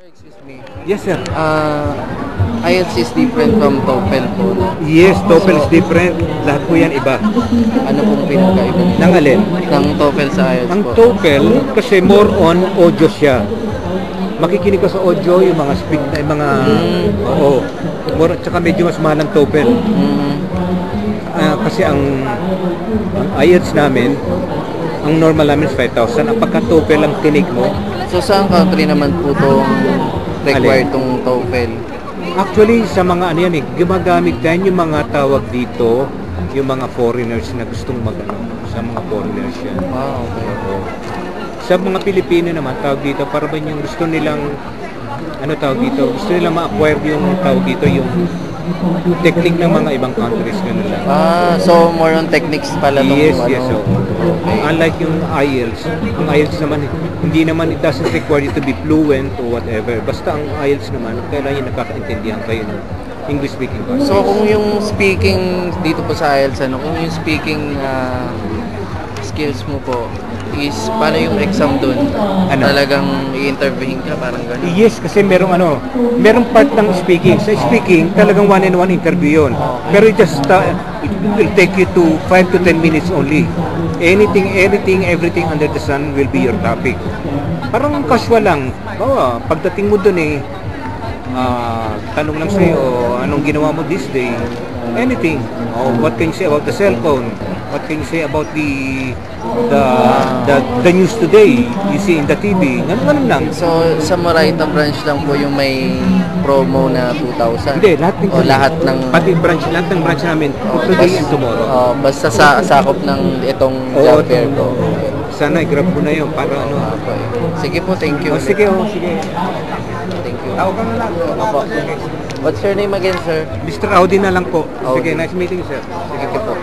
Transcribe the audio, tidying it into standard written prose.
Excuse me. Yes, sir. IELTS is different from TOEFL po. No? Yes, TOEFL is different. Lahat po yan iba. Ano pong pinagkaiba nito? Nang alin? Ng TOEFL sa IELTS Ang po? TOEFL, kasi more on audio siya. Makikinig ka sa audio, yung mga speak na, yung mga... Oo. More, tsaka medyo mas mahal ang TOEFL. Kasi ang IELTS namin, ang normal namin is 5,000. Ang pagka TOEFL ang tinig mo. So, saan country naman po itong required itong TOEFL? Actually, sa mga ano yan gumagamit din yung mga tawag dito, yung mga foreigners na gustong sa mga foreigners yan. Okay. Sa mga Pilipino naman, tawag dito, para ba yung gusto nilang, gusto nilang ma-acquire yung tawag dito, yung technique ng mga ibang countries, ganun lang. So more on techniques pala itong Yes, yes. So, Okay. unlike yung IELTS, ang IELTS naman, hindi naman, it doesn't require you to be fluent or whatever. Basta ang IELTS naman, kailangan yung nakakaintindihan kayo ng English speaking person. So kung yung speaking dito po sa IELTS, kung yung speaking skills mo po is paano yung exam dun? Talagang i-interviewin ka, parang gano'n? Yes, kasi merong part ng speaking. Sa speaking, talagang one-on-one interview yun. Pero it will take you to 5 to 10 minutes only. Anything, everything under the sun will be your topic. Parang casual lang. Pagdating mo dun tanong lang sa'yo, anong ginawa mo this day? Anything. What can you say about the cellphone? What can you say about the news today? You see in the TV. Ganun lang. So, sa Moraita branch lang po yung may promo na 2,000? Hindi, lahat ng lahat ng... Pati lahat ng branch namin, today and tomorrow. Basta sakop ng itong job fair ko. Sana i-grab ko na yun para Okay. Sige po, thank you. Sige. Thank you. Tawag ka na lang. Opo. What's your name again, sir? Mr. Audi na lang po. Audi. Sige, nice meeting you, sir. Sige po.